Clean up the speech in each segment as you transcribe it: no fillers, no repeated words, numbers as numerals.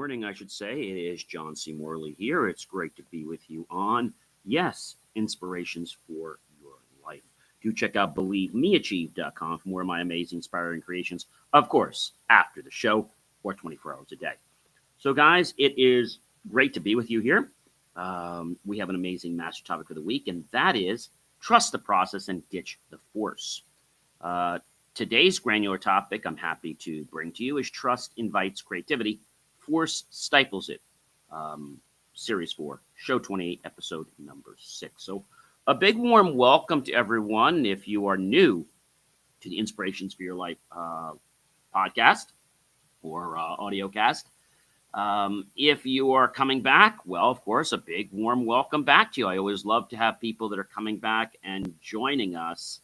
morning, I should say. It is John C. Morley here. It's great to be with you on, yes, Inspirations for Your Life. Do check out BelieveMeAchieve.com for more of my amazing, inspiring creations, of course, after the show or 24 hours a day. So, guys, it is great to be with you here. We have an amazing master topic of the week, and that is trust the process and ditch the force. Uh, Today's granular topic I'm happy to bring to you is trust invites creativity, force stifles it. Um, Series 4, Show 28, episode number 6. So, a big warm welcome to everyone. If you are new to the Inspirations for Your Life podcast or audio cast, if you are coming back, well, of course, a big warm welcome back to you. I always love to have people that are coming back and joining us.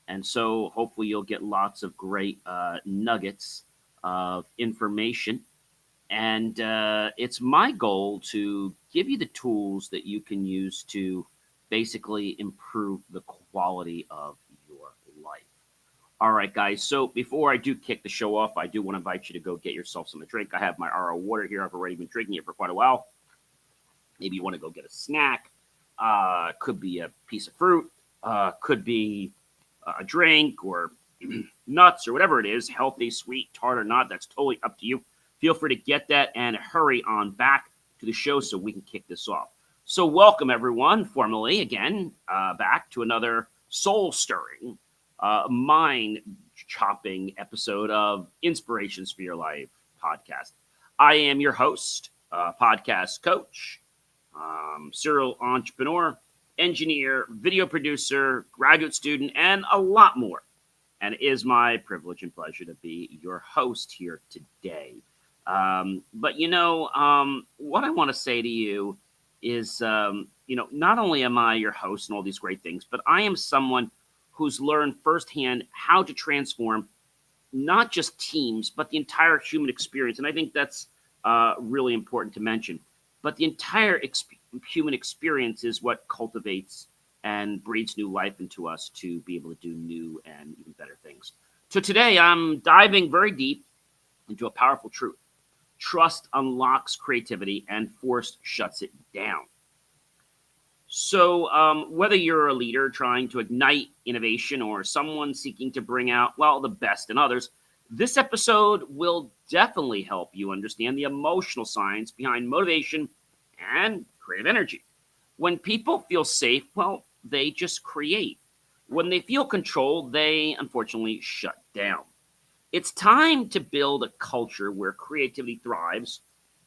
And so hopefully you'll get lots of great nuggets of information. And it's my goal to give you the tools that you can use to basically improve the quality of your life. All right, guys. So before I do kick the show off, I do want to invite you to go get yourself some drink. I have my RO water here. I've already been drinking it for quite a while. Maybe you want to go get a snack. Could be a piece of fruit. Could be a drink or nuts or whatever it is, healthy, sweet, tart or not. That's totally up to you. Feel free to get that and hurry on back to the show so we can kick this off. So welcome, everyone, formally again, back to another soul-stirring, mind-chopping episode of Inspirations for Your Life podcast. I am your host, podcast coach, serial entrepreneur, engineer, video producer, graduate student, and a lot more. And it is my privilege and pleasure to be your host here today. But what I want to say to you is, not only am I your host and all these great things, but I am someone who's learned firsthand how to transform not just teams, but the entire human experience. And I think that's really important to mention. But the entire human experience is what cultivates and breathes new life into us to be able to do new and even better things. So today I'm diving very deep into a powerful truth. Trust unlocks creativity and force shuts it down. So whether you're a leader trying to ignite innovation or someone seeking to bring out, well, the best in others, this episode will definitely help you understand the emotional science behind motivation and creative energy. When people feel safe, well, they just create. When they feel controlled, they unfortunately shut down. It's time to build a culture where creativity thrives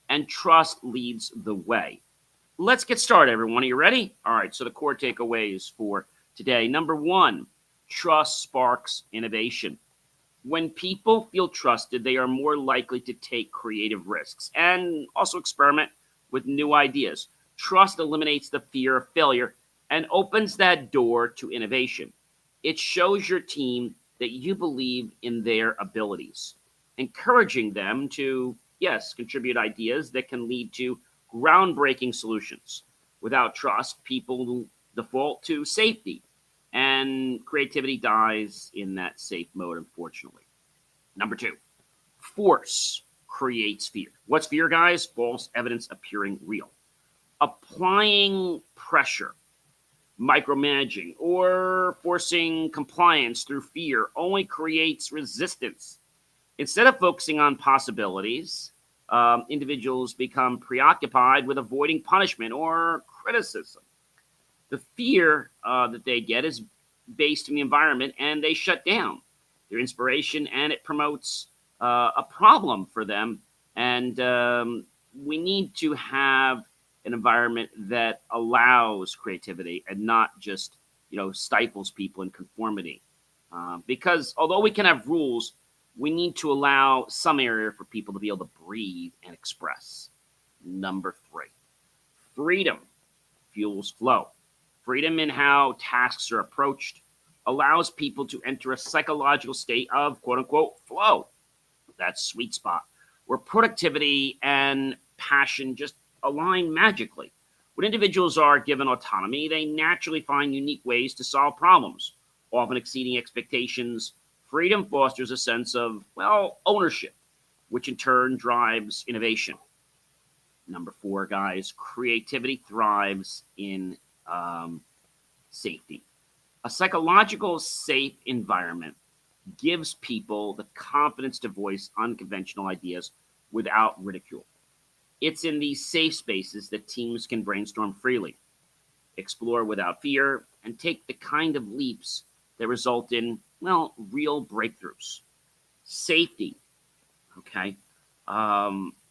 and trust leads the way. Let's get started, everyone. Are you ready? All right, so the core takeaways for today. Number one, trust sparks innovation. When people feel trusted, they are more likely to take creative risks and also experiment with new ideas. Trust eliminates the fear of failure and opens that door to innovation. It shows your team that you believe in their abilities, encouraging them to, yes, contribute ideas that can lead to groundbreaking solutions. Without trust, people default to safety, and creativity dies in that safe mode, unfortunately. Number two, force creates fear. What's fear, guys? False evidence appearing real. Applying pressure, micromanaging, or forcing compliance through fear only creates resistance. Instead of focusing on possibilities, individuals become preoccupied with avoiding punishment or criticism. The fear that they get is based in the environment, and they shut down their inspiration, and it promotes a problem for them. And we need to have an environment that allows creativity and not just, stifles people in conformity. Because although we can have rules, we need to allow some area for people to be able to breathe and express. Number three, freedom fuels flow. Freedom in how tasks are approached allows people to enter a psychological state of quote unquote flow. That sweet spot where productivity and passion just align magically. When individuals are given autonomy, they naturally find unique ways to solve problems, often exceeding expectations. Freedom fosters a sense of, ownership. which in turn drives innovation. Number 4, guys, creativity thrives in safety. A psychological safe environment gives people the confidence to voice unconventional ideas without ridicule. It's in these safe spaces that teams can brainstorm freely, explore without fear, and take the kind of leaps that result in, well, real breakthroughs. Safety, okay,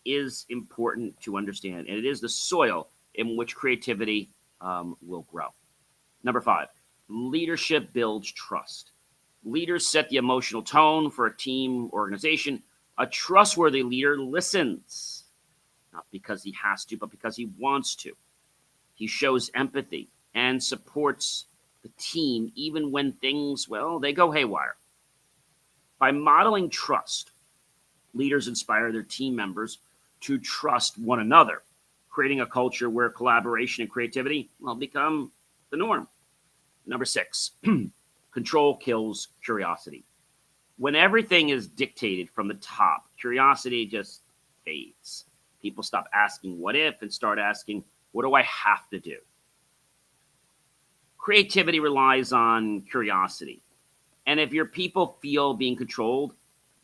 is important to understand, and it is the soil in which creativity will grow. Number 5, leadership builds trust. Leaders set the emotional tone for a team organization. A trustworthy leader listens, not because he has to, but because he wants to. He shows empathy and supports the team even when things, well, they go haywire. By modeling trust, leaders inspire their team members to trust one another, creating a culture where collaboration and creativity, well, become the norm. Number 6, control kills curiosity. When everything is dictated from the top, curiosity just fades. People stop asking what if and start asking, what do I have to do? Creativity relies on curiosity. And if your people feel being controlled,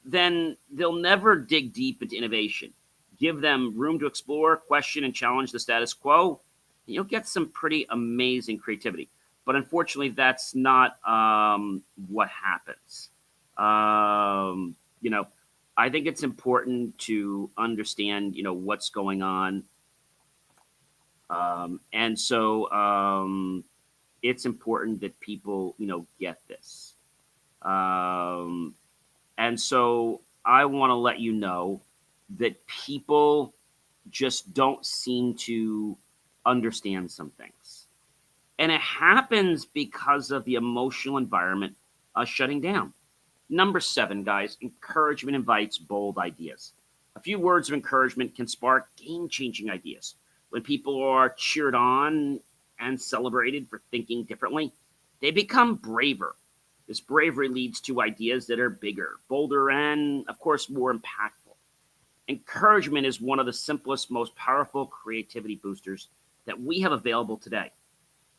then they'll never dig deep into innovation. Give them room to explore, question, and challenge the status quo, and you'll get some pretty amazing creativity. But unfortunately, that's not what happens. You know, I think it's important to understand, what's going on. And so it's important that people, get this. And so I want to let you know that people just don't seem to understand some things. And it happens because of the emotional environment shutting down. Number 7, guys, encouragement invites bold ideas. A few words of encouragement can spark game-changing ideas. When people are cheered on and celebrated for thinking differently, they become braver. This bravery leads to ideas that are bigger, bolder, and, of course, more impactful. Encouragement is one of the simplest, most powerful creativity boosters that we have available today.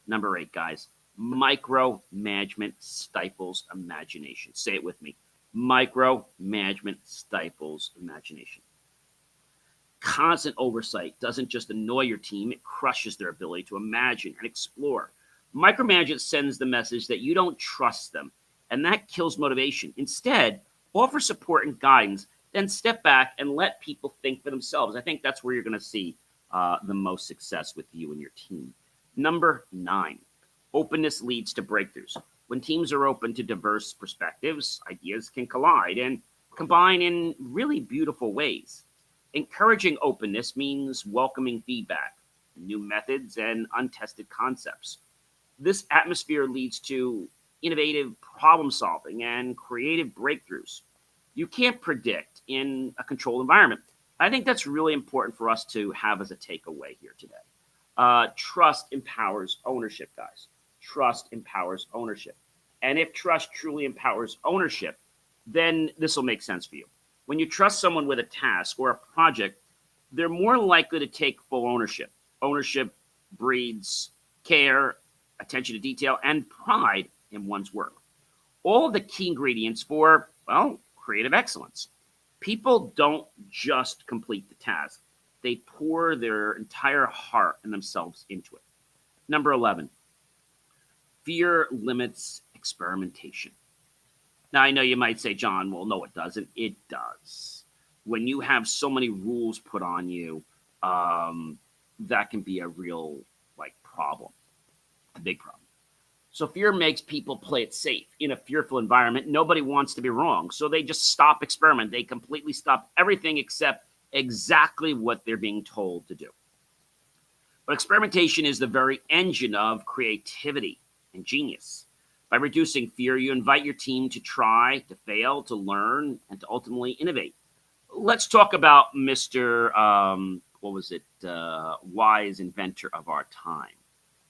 Number 8, guys, micromanagement stifles imagination. Say it with me. Micromanagement stifles imagination. Constant oversight doesn't just annoy your team, it crushes their ability to imagine and explore. Micromanagement sends the message that you don't trust them, and that kills motivation. Instead, offer support and guidance, then step back and let people think for themselves. I think that's where you're going to see the most success with you and your team. Number 9, openness leads to breakthroughs. When teams are open to diverse perspectives, ideas can collide and combine in really beautiful ways. Encouraging openness means welcoming feedback, new methods, and untested concepts. This atmosphere leads to innovative problem solving and creative breakthroughs you can't predict in a controlled environment. I think that's really important for us to have as a takeaway here today. Trust empowers ownership, guys. Trust empowers ownership. And if trust truly empowers ownership, then this will make sense for you. When you trust someone with a task or a project, they're more likely to take full ownership. Ownership breeds care, attention to detail, and pride in one's work. All of the key ingredients for, well, creative excellence. People don't just complete the task. They pour their entire heart and themselves into it. Number 11, fear limits experimentation. Now, I know you might say, John, well, no, it doesn't. It does. When you have so many rules put on you, that can be a real, problem, a big problem. So fear makes people play it safe. In a fearful environment, nobody wants to be wrong. So they just stop experimenting. They completely stop everything except exactly what they're being told to do. But experimentation is the very engine of creativity and genius. By reducing fear, you invite your team to try, to fail, to learn, and to ultimately innovate. Let's talk about Mr. Wise inventor of our time.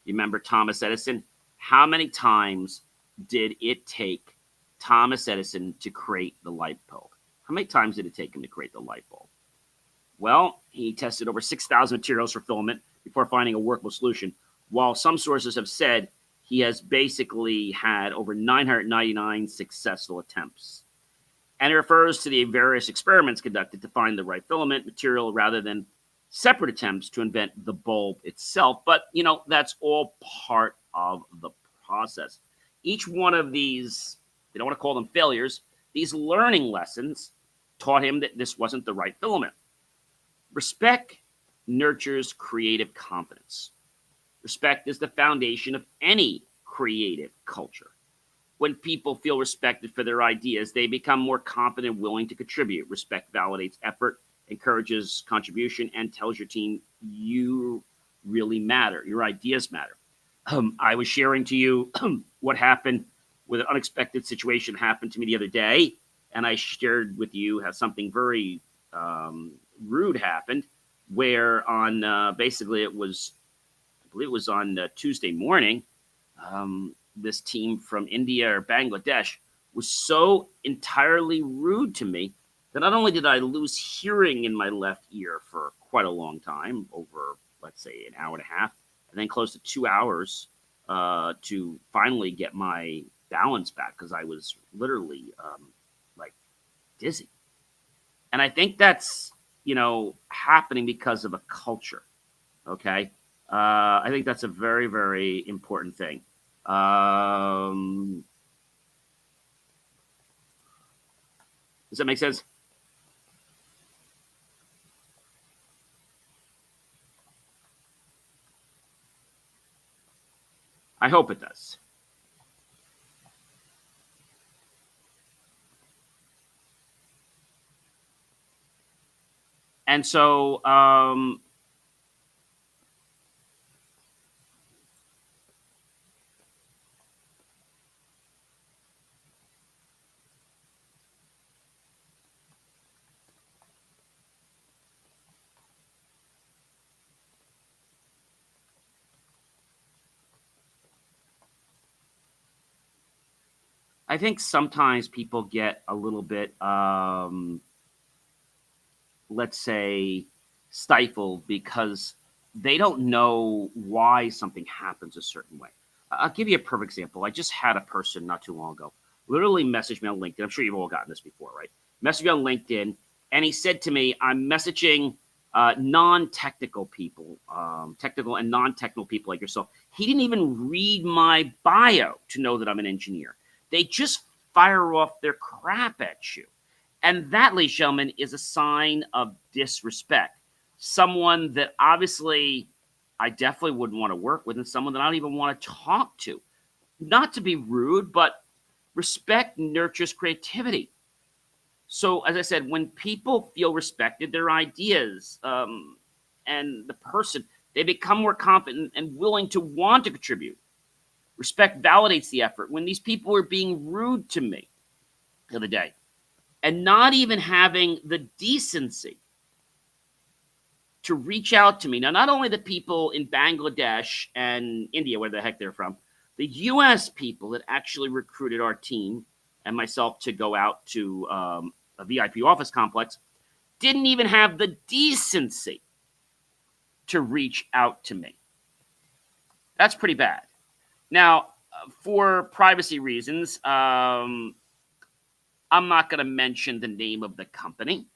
You remember Thomas Edison? How many times did it take Thomas Edison to create the light bulb? How many times did it take him to create the light bulb? Well, he tested over 6,000 materials for filament before finding a workable solution, while some sources have said he has basically had over 999 successful attempts. And it refers to the various experiments conducted to find the right filament material rather than separate attempts to invent the bulb itself. But, that's all part of the process. Each one of these, they don't want to call them failures, these learning lessons taught him that this wasn't the right filament. Respect nurtures creative confidence. Respect is the foundation of any creative culture. When people feel respected for their ideas, they become more confident and willing to contribute. Respect validates effort, encourages contribution, and tells your team you really matter. Your ideas matter. I was sharing to you what happened with an unexpected situation happened to me the other day, and I shared with you how something very rude happened, where on basically I believe it was on Tuesday morning. This team from India or Bangladesh was so entirely rude to me that not only did I lose hearing in my left ear for quite a long time, over, let's say, an hour and a half, and then close to 2 hours to finally get my balance back because I was literally like dizzy. And I think that's, happening because of a culture. Okay. I think that's a very, very important thing. Does that make sense? I hope it does. And so, I think sometimes people get a little bit, let's say, stifled because they don't know why something happens a certain way. I'll give you a perfect example. I just had a person not too long ago literally message me on LinkedIn. I'm sure you've all gotten this before, right? Message me on LinkedIn, and he said to me, I'm messaging non-technical people, technical and non-technical people like yourself. He didn't even read my bio to know that I'm an engineer. They just fire off their crap at you. And that, ladies and gentlemen, is a sign of disrespect. Someone that obviously I definitely wouldn't want to work with, and someone that I don't even want to talk to. Not to be rude, but respect nurtures creativity. So, as I said, when people feel respected, their ideas and the person, they become more confident and willing to want to contribute. Respect validates the effort. When these people were being rude to me the other day and not even having the decency to reach out to me. Now, not only the people in Bangladesh and India, where the heck they're from, the U.S. people that actually recruited our team and myself to go out to a VIP office complex didn't even have the decency to reach out to me. That's pretty bad. Now, for privacy reasons, I'm not going to mention the name of the company.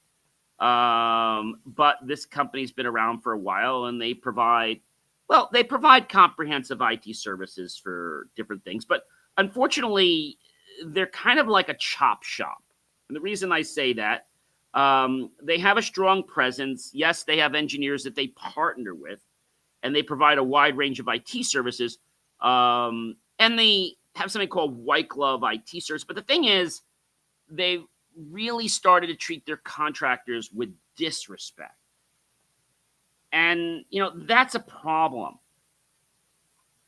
But this company's been around for a while, and they provide comprehensive IT services for different things. But unfortunately, they're kind of like a chop shop. And the reason I say that, they have a strong presence. Yes, they have engineers that they partner with, and they provide a wide range of IT services. And they have something called white glove IT service. But the thing is, they've really started to treat their contractors with disrespect. And, that's a problem.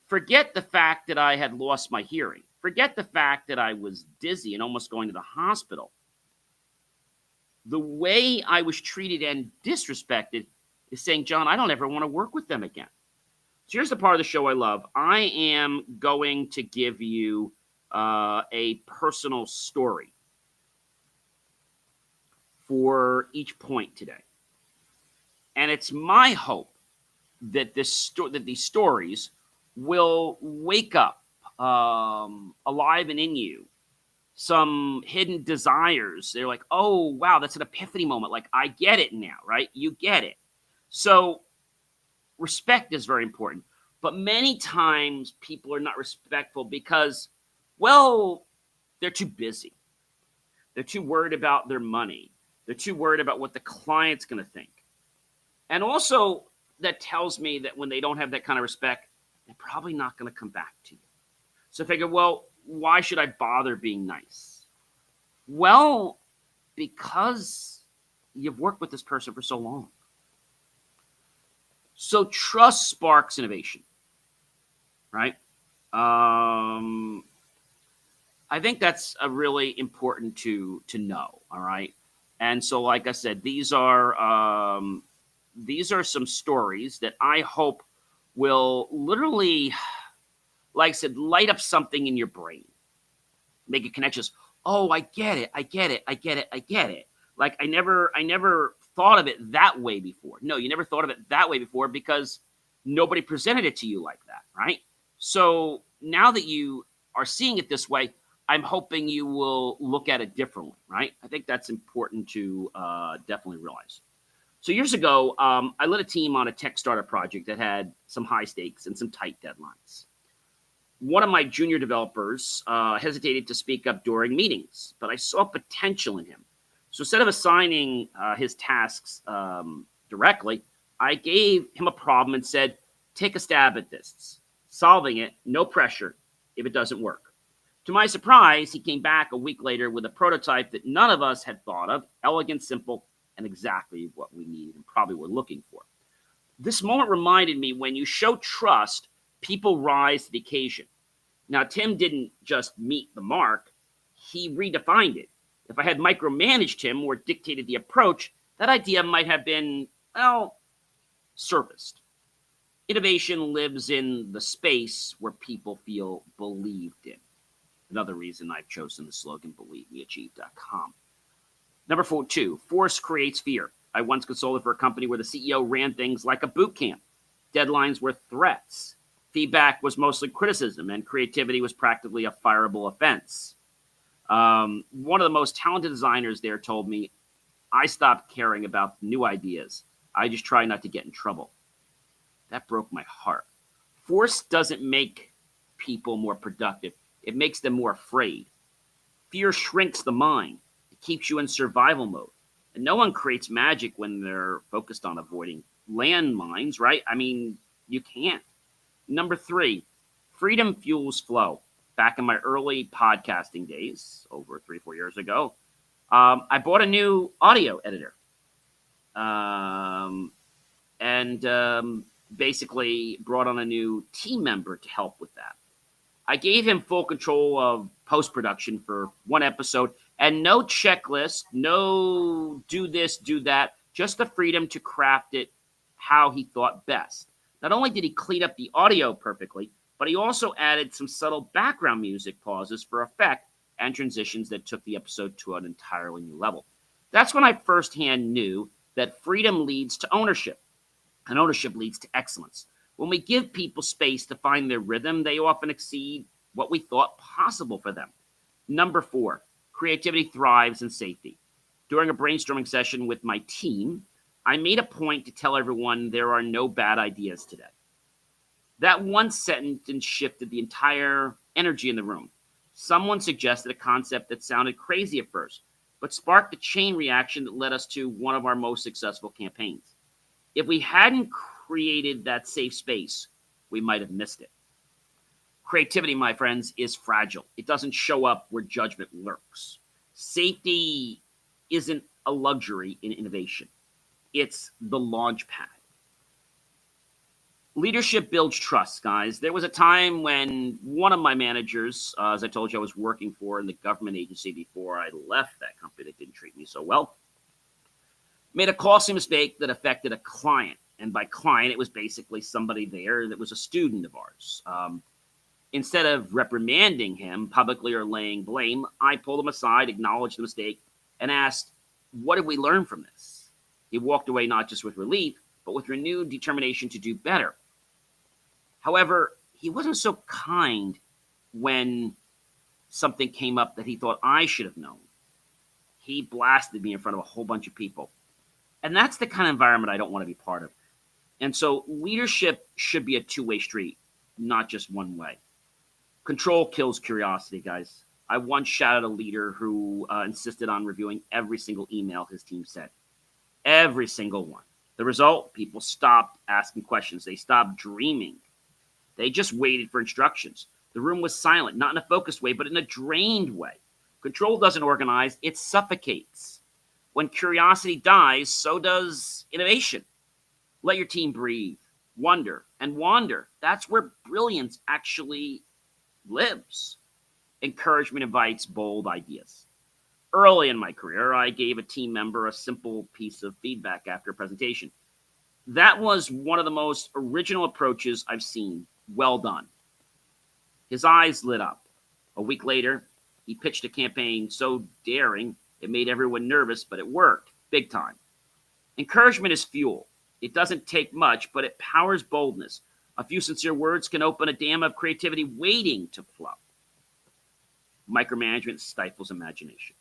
Forget the fact that I had lost my hearing. Forget the fact that I was dizzy and almost going to the hospital. The way I was treated and disrespected is saying, John, I don't ever want to work with them again. So here's the part of the show I love. I am going to give you a personal story. for each point today. And it's my hope that that these stories will wake up alive and in you some hidden desires. They're like, oh, wow, that's an epiphany moment. Like, I get it now, right? You get it. So respect is very important. But many times people are not respectful because, well, they're too busy. They're too worried about their money. They're too worried about what the client's going to think. And also, that tells me that when they don't have that kind of respect, they're probably not going to come back to you. So I figure, well, why should I bother being nice? Well, because you've worked with this person for so long. So trust sparks innovation, right? I think that's a really important to know, all right? And so, like I said, these are some stories that I hope will literally, like I said, light up something in your brain. Make it connections. Oh, I get it. I get it. I get it. I get it. Like I never thought of it that way before. No, you never thought of it that way before because nobody presented it to you like that, right? So now that you are seeing it this way, I'm hoping you will look at it differently, right? I think that's important to definitely realize. So years ago, I led a team on a tech startup project that had some high stakes and some tight deadlines. One of my junior developers hesitated to speak up during meetings, but I saw potential in him. So instead of assigning his tasks directly, I gave him a problem and said, take a stab at this. Solving it, no pressure if it doesn't work. To my surprise, he came back a week later with a prototype that none of us had thought of, elegant, simple, and exactly what we needed and probably were looking for. This moment reminded me when you show trust, people rise to the occasion. Now, Tim didn't just meet the mark, he redefined it. If I had micromanaged him or dictated the approach, that idea might have been, well, surfaced. Innovation lives in the space where people feel believed in. Another reason I've chosen the slogan, believemeachieve.com. Number 2, force creates fear. I once consulted for a company where the CEO ran things like a boot camp. Deadlines were threats. Feedback was mostly criticism, and creativity was practically a fireable offense. One of the most talented designers there told me, I stopped caring about new ideas. I just try not to get in trouble. That broke my heart. Force doesn't make people more productive. It makes them more afraid. Fear shrinks the mind. It keeps you in survival mode. And no one creates magic when they're focused on avoiding landmines, right? I mean, you can't. Number 3, freedom fuels flow. Back in my early podcasting days, over 3-4 years ago, I bought a new audio editor. And basically brought on a new team member to help with that. I gave him full control of post-production for one episode and no checklist, no do this, do that, just the freedom to craft it how he thought best. Not only did he clean up the audio perfectly, but he also added some subtle background music pauses for effect and transitions that took the episode to an entirely new level. That's when I firsthand knew that freedom leads to ownership, and ownership leads to excellence. When we give people space to find their rhythm, they often exceed what we thought possible for them. Number 4, creativity thrives in safety. During a brainstorming session with my team, I made a point to tell everyone there are no bad ideas today. That one sentence shifted the entire energy in the room. Someone suggested a concept that sounded crazy at first, but sparked a chain reaction that led us to one of our most successful campaigns. If we hadn't created that safe space, we might have missed it. Creativity, my friends, is fragile. It doesn't show up where judgment lurks. Safety isn't a luxury in innovation. It's the launch pad. Leadership builds trust, guys. There was a time when one of my managers, as I told you, I was working for in the government agency before I left that company that didn't treat me so well, made a costly mistake that affected a client. And by client, it was basically somebody there that was a student of ours. Instead of reprimanding him publicly or laying blame, I pulled him aside, acknowledged the mistake, and asked, What did we learn from this? He walked away not just with relief, but with renewed determination to do better. However, he wasn't so kind when something came up that he thought I should have known. He blasted me in front of a whole bunch of people. And that's the kind of environment I don't want to be part of. And so leadership should be a two-way street, not just one way. Control kills curiosity, guys. I once shouted a leader who insisted on reviewing every single email his team sent. Every single one. The result, people stopped asking questions. They stopped dreaming. They just waited for instructions. The room was silent, not in a focused way, but in a drained way. Control doesn't organize, it suffocates. When curiosity dies, so does innovation. Let your team breathe, wonder, and wander. That's where brilliance actually lives. Encouragement invites bold ideas. Early in my career, I gave a team member a simple piece of feedback after a presentation. That was one of the most original approaches I've seen. Well done. His eyes lit up. A week later, he pitched a campaign so daring it made everyone nervous, but it worked big time. Encouragement is fuel. It doesn't take much, but it powers boldness. A few sincere words can open a dam of creativity waiting to flow. Micromanagement stifles imagination.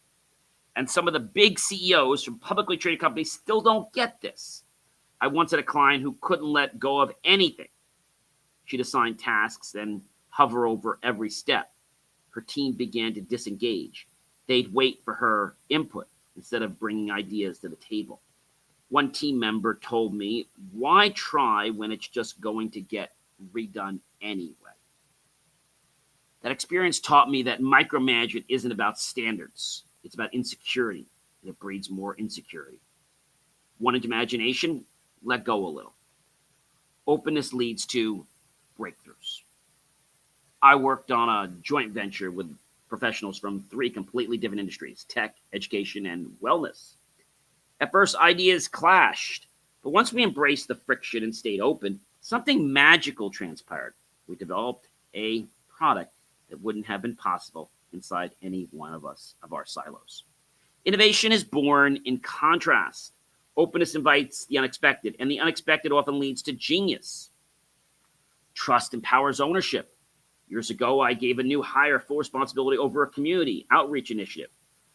And some of the big CEOs from publicly traded companies still don't get this. I once had a client who couldn't let go of anything. She'd assign tasks and hover over every step. Her team began to disengage. They'd wait for her input instead of bringing ideas to the table. One team member told me, why try when it's just going to get redone anyway? That experience taught me that micromanagement isn't about standards. It's about insecurity, and it breeds more insecurity. Wanted imagination? Let go a little. Openness leads to breakthroughs. I worked on a joint venture with professionals from 3 completely different industries: tech, education, and wellness. At first, ideas clashed, but once we embraced the friction and stayed open, something magical transpired. We developed a product that wouldn't have been possible inside any one of our silos. Innovation is born in contrast. Openness invites the unexpected, and the unexpected often leads to genius. Trust empowers ownership. Years ago, I gave a new hire full responsibility over a community outreach initiative.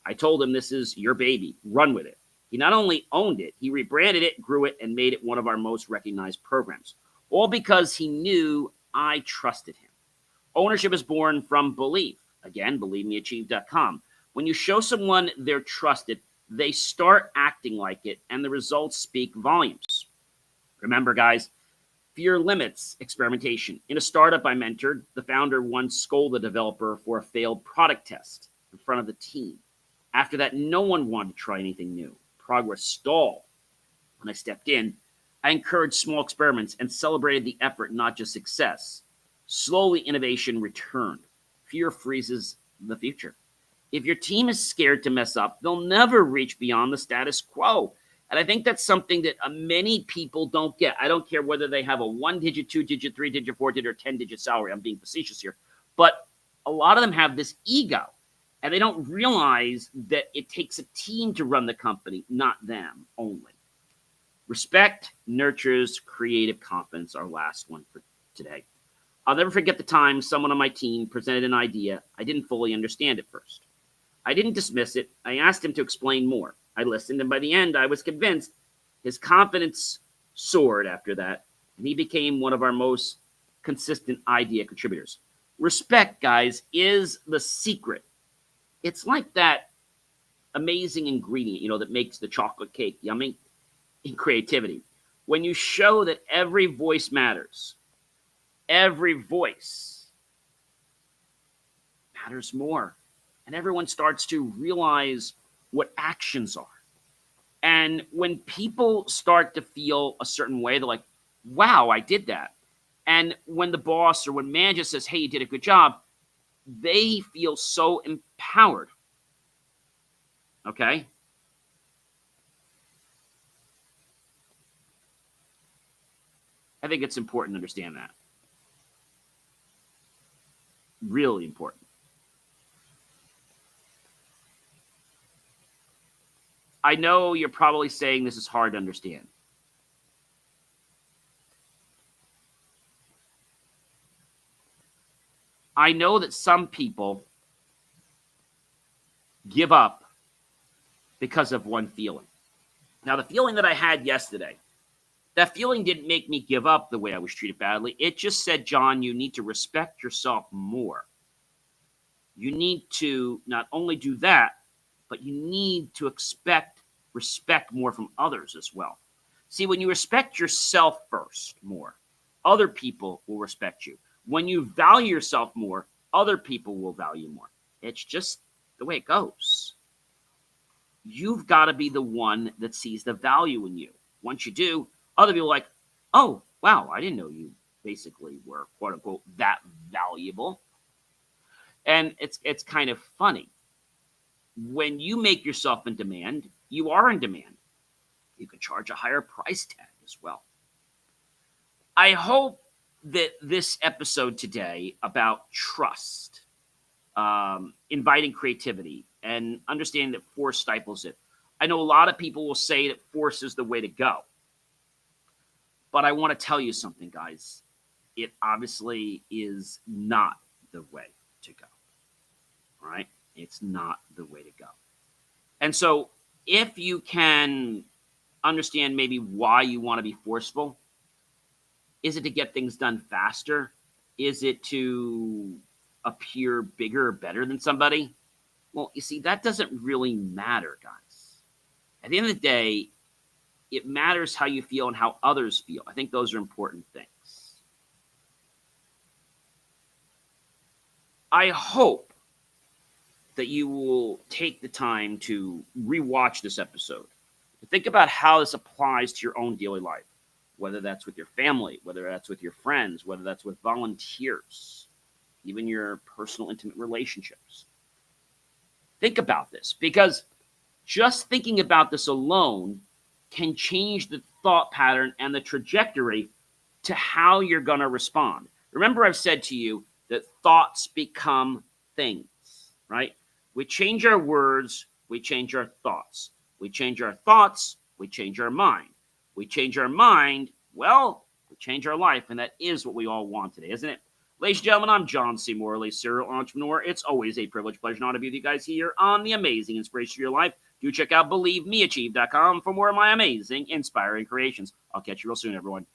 I told him, this is your baby, run with it. He not only owned it, he rebranded it, grew it, and made it one of our most recognized programs. All because he knew I trusted him. Ownership is born from belief. Again, believemeachieve.com. When you show someone they're trusted, they start acting like it, and the results speak volumes. Remember, guys, fear limits experimentation. In a startup I mentored, the founder once scolded a developer for a failed product test in front of the team. After that, no one wanted to try anything new. Progress stalled. When I stepped in, I encouraged small experiments and celebrated the effort, not just success. Slowly, innovation returned. Fear freezes the future. If your team is scared to mess up, they'll never reach beyond the status quo. And I think that's something that many people don't get. I don't care whether they have a 1-digit, 2-digit, 3-digit, 4-digit, or 10-digit salary. I'm being facetious here. But a lot of them have this ego, and they don't realize that it takes a team to run the company, not them only. Respect nurtures creative confidence, our last one for today. I'll never forget the time someone on my team presented an idea I didn't fully understand at first. I didn't dismiss it. I asked him to explain more. I listened, and by the end, I was convinced. His confidence soared after that, and he became one of our most consistent idea contributors. Respect, guys, is the secret. It's like that amazing ingredient, that makes the chocolate cake yummy in creativity. When you show that every voice matters, every voice matters more, and everyone starts to realize what actions are. And when people start to feel a certain way, they're like, wow, I did that. And when the boss or when manager says, hey, you did a good job, they feel so empowered. Okay? I think it's important to understand that. Really important. I know you're probably saying this is hard to understand. I know that some people give up because of one feeling. Now, the feeling that I had yesterday, that feeling didn't make me give up the way I was treated badly. It just said, John, you need to respect yourself more. You need to not only do that, but you need to expect respect more from others as well. See, when you respect yourself first more, other people will respect you. When you value yourself more, other people will value more. It's just the way it goes. You've got to be the one that sees the value in you. Once you do, other people are like, oh, wow, I didn't know you basically were, quote unquote, that valuable. And it's kind of funny. When you make yourself in demand, you are in demand. You can charge a higher price tag as well. I hope that this episode today about trust, inviting creativity, and understanding that force stifles it. I know a lot of people will say that force is the way to go. But I want to tell you something, guys. It obviously is not the way to go. All right? It's not the way to go. And so if you can understand maybe why you want to be forceful, is it to get things done faster? Is it to appear bigger or better than somebody? Well, you see, that doesn't really matter, guys. At the end of the day, it matters how you feel and how others feel. I think those are important things. I hope that you will take the time to rewatch this episode, to think about how this applies to your own daily life, whether that's with your family, whether that's with your friends, whether that's with volunteers, even your personal intimate relationships. Think about this, because just thinking about this alone can change the thought pattern and the trajectory to how you're going to respond. Remember, I've said to you that thoughts become things, right? We change our words, we change our thoughts. We change our thoughts, we change our mind. We change our mind, well, we change our life, and that is what we all want today, isn't it? Ladies and gentlemen, I'm John C. Morley, serial entrepreneur. It's always a privilege, pleasure, and honor to be with you guys here on the amazing inspiration of your life. Do check out BelieveMeAchieve.com for more of my amazing, inspiring creations. I'll catch you real soon, everyone.